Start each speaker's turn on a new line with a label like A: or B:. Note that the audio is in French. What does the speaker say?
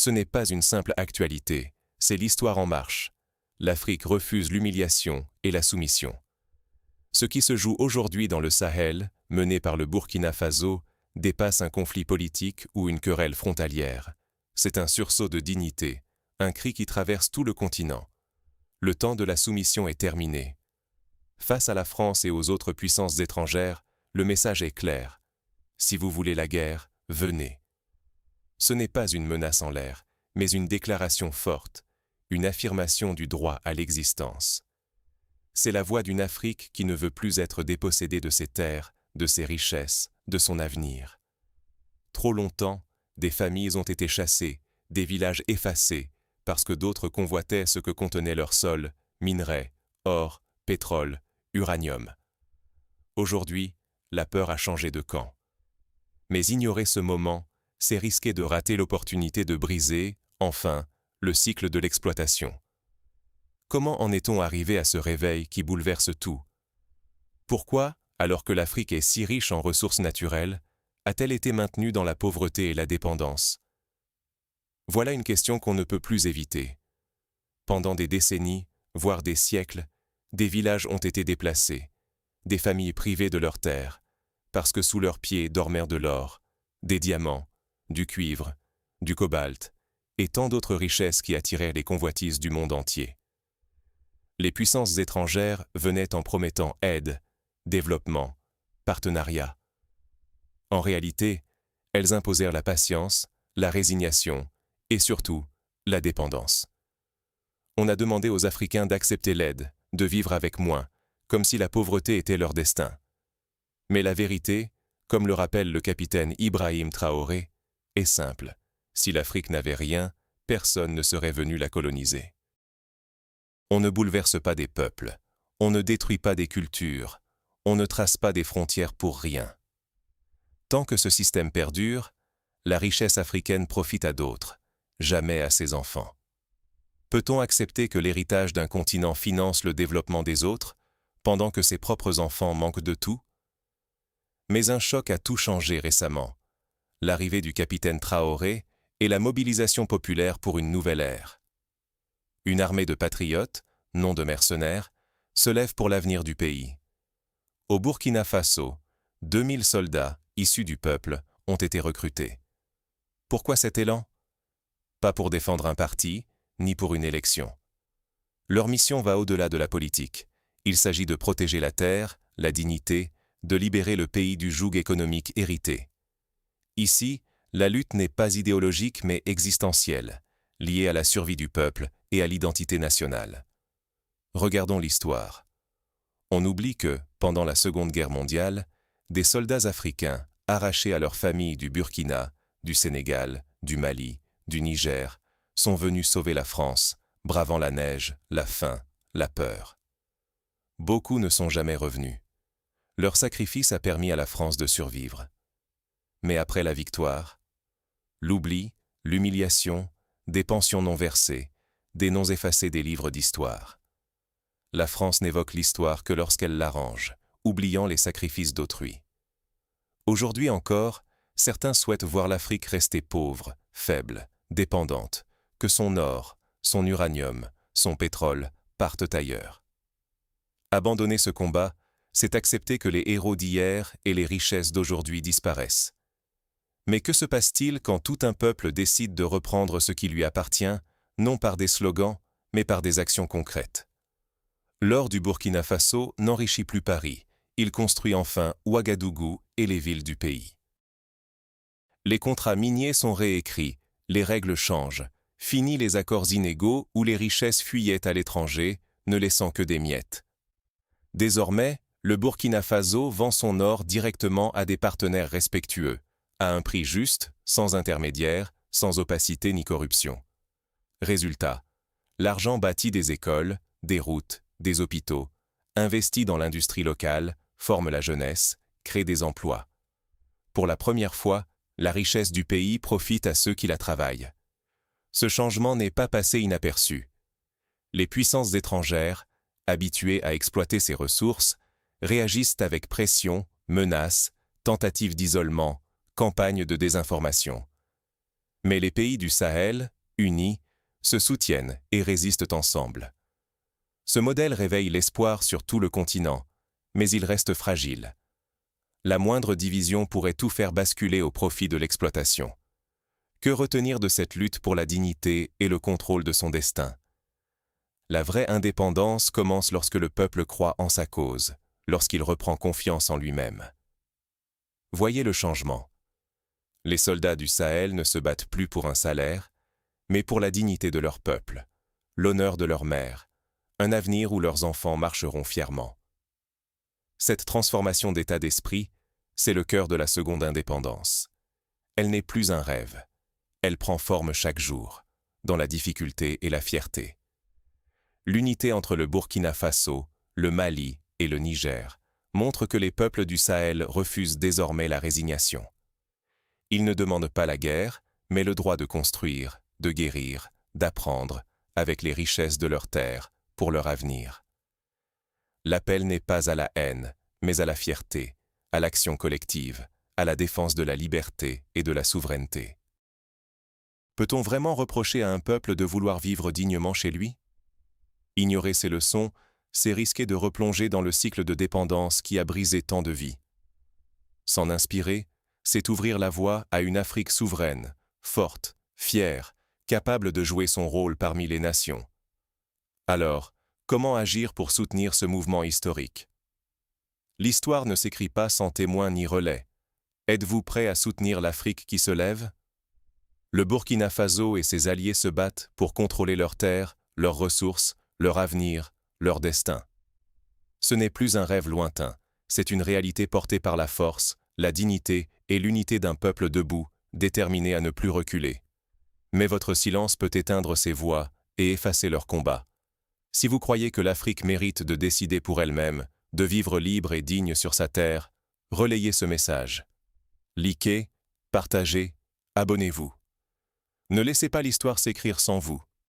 A: Ce n'est pas une simple actualité, c'est l'histoire en marche. L'Afrique refuse l'humiliation et la soumission. Ce qui se joue aujourd'hui dans le Sahel, mené par le Burkina Faso, dépasse un conflit politique ou une querelle frontalière. C'est un sursaut de dignité, un cri qui traverse tout le continent. Le temps de la soumission est terminé. Face à la France et aux autres puissances étrangères, le message est clair. Si vous voulez la guerre, venez. Ce n'est pas une menace en l'air, mais une déclaration forte, une affirmation du droit à l'existence. C'est la voix d'une Afrique qui ne veut plus être dépossédée de ses terres, de ses richesses, de son avenir. Trop longtemps, des familles ont été chassées, des villages effacés, parce que d'autres convoitaient ce que contenait leur sol, minerais, or, pétrole, uranium. Aujourd'hui, la peur a changé de camp. Mais ignorer ce moment, c'est risquer de rater l'opportunité de briser, enfin, le cycle de l'exploitation. Comment en est-on arrivé à ce réveil qui bouleverse tout? Pourquoi, alors que l'Afrique est si riche en ressources naturelles, a-t-elle été maintenue dans la pauvreté et la dépendance? Voilà une question qu'on ne peut plus éviter. Pendant des décennies, voire des siècles, des villages ont été déplacés, des familles privées de leurs terres, parce que sous leurs pieds dormaient de l'or, des diamants, du cuivre, du cobalt, et tant d'autres richesses qui attiraient les convoitises du monde entier. Les puissances étrangères venaient en promettant aide, développement, partenariat. En réalité, elles imposèrent la patience, la résignation et surtout la dépendance. On a demandé aux Africains d'accepter l'aide, de vivre avec moins, comme si la pauvreté était leur destin. Mais la vérité, comme le rappelle le capitaine Ibrahim Traoré, est simple. Si l'Afrique n'avait rien, personne ne serait venu la coloniser. On ne bouleverse pas des peuples, on ne détruit pas des cultures, on ne trace pas des frontières pour rien. Tant que ce système perdure, la richesse africaine profite à d'autres, jamais à ses enfants. Peut-on accepter que l'héritage d'un continent finance le développement des autres, pendant que ses propres enfants manquent de tout? Mais un choc a tout changé récemment. L'arrivée du capitaine Traoré et la mobilisation populaire pour une nouvelle ère. Une armée de patriotes, non de mercenaires, se lève pour l'avenir du pays. Au Burkina Faso, 2000 soldats, issus du peuple, ont été recrutés. Pourquoi cet élan? Pas pour défendre un parti, ni pour une élection. Leur mission va au-delà de la politique. Il s'agit de protéger la terre, la dignité, de libérer le pays du joug économique hérité. Ici, la lutte n'est pas idéologique mais existentielle, liée à la survie du peuple et à l'identité nationale. Regardons l'histoire. On oublie que, pendant la Seconde Guerre mondiale, des soldats africains, arrachés à leurs familles du Burkina, du Sénégal, du Mali, du Niger, sont venus sauver la France, bravant la neige, la faim, la peur. Beaucoup ne sont jamais revenus. Leur sacrifice a permis à la France de survivre. Mais après la victoire, l'oubli, l'humiliation, des pensions non versées, des noms effacés des livres d'histoire. La France n'évoque l'histoire que lorsqu'elle l'arrange, oubliant les sacrifices d'autrui. Aujourd'hui encore, certains souhaitent voir l'Afrique rester pauvre, faible, dépendante, que son or, son uranium, son pétrole partent ailleurs. Abandonner ce combat, c'est accepter que les héros d'hier et les richesses d'aujourd'hui disparaissent. Mais que se passe-t-il quand tout un peuple décide de reprendre ce qui lui appartient, non par des slogans, mais par des actions concrètes? L'or du Burkina Faso n'enrichit plus Paris, il construit enfin Ouagadougou et les villes du pays. Les contrats miniers sont réécrits, les règles changent, fini les accords inégaux où les richesses fuyaient à l'étranger, ne laissant que des miettes. Désormais, le Burkina Faso vend son or directement à des partenaires respectueux, à un prix juste, sans intermédiaire, sans opacité ni corruption. Résultat, l'argent bâtit des écoles, des routes, des hôpitaux, investit dans l'industrie locale, forme la jeunesse, crée des emplois. Pour la première fois, la richesse du pays profite à ceux qui la travaillent. Ce changement n'est pas passé inaperçu. Les puissances étrangères, habituées à exploiter ces ressources, réagissent avec pression, menaces, tentatives d'isolement, campagnes de désinformation. Mais les pays du Sahel, unis, se soutiennent et résistent ensemble. Ce modèle réveille l'espoir sur tout le continent, mais il reste fragile. La moindre division pourrait tout faire basculer au profit de l'exploitation. Que retenir de cette lutte pour la dignité et le contrôle de son destin? La vraie indépendance commence lorsque le peuple croit en sa cause, lorsqu'il reprend confiance en lui-même. Voyez le changement. Les soldats du Sahel ne se battent plus pour un salaire, mais pour la dignité de leur peuple, l'honneur de leur mère, un avenir où leurs enfants marcheront fièrement. Cette transformation d'état d'esprit, c'est le cœur de la seconde indépendance. Elle n'est plus un rêve. Elle prend forme chaque jour, dans la difficulté et la fierté. L'unité entre le Burkina Faso, le Mali et le Niger montre que les peuples du Sahel refusent désormais la résignation. Ils ne demandent pas la guerre, mais le droit de construire, de guérir, d'apprendre, avec les richesses de leurs terres, pour leur avenir. L'appel n'est pas à la haine, mais à la fierté, à l'action collective, à la défense de la liberté et de la souveraineté. Peut-on vraiment reprocher à un peuple de vouloir vivre dignement chez lui? Ignorer ces leçons, c'est risquer de replonger dans le cycle de dépendance qui a brisé tant de vies. S'en inspirer, c'est ouvrir la voie à une Afrique souveraine, forte, fière, capable de jouer son rôle parmi les nations. Alors, comment agir pour soutenir ce mouvement historique? L'histoire ne s'écrit pas sans témoins ni relais. Êtes-vous prêt à soutenir l'Afrique qui se lève? Le Burkina Faso et ses alliés se battent pour contrôler leurs terres, leurs ressources, leur avenir, leur destin. Ce n'est plus un rêve lointain, c'est une réalité portée par la force, la dignité et l'unité d'un peuple debout, déterminé à ne plus reculer. Mais votre silence peut éteindre ces voix et effacer leur combat. Si vous croyez que l'Afrique mérite de décider pour elle-même, de vivre libre et digne sur sa terre, relayez ce message. Likez, partagez, abonnez-vous. Ne laissez pas l'histoire s'écrire sans vous.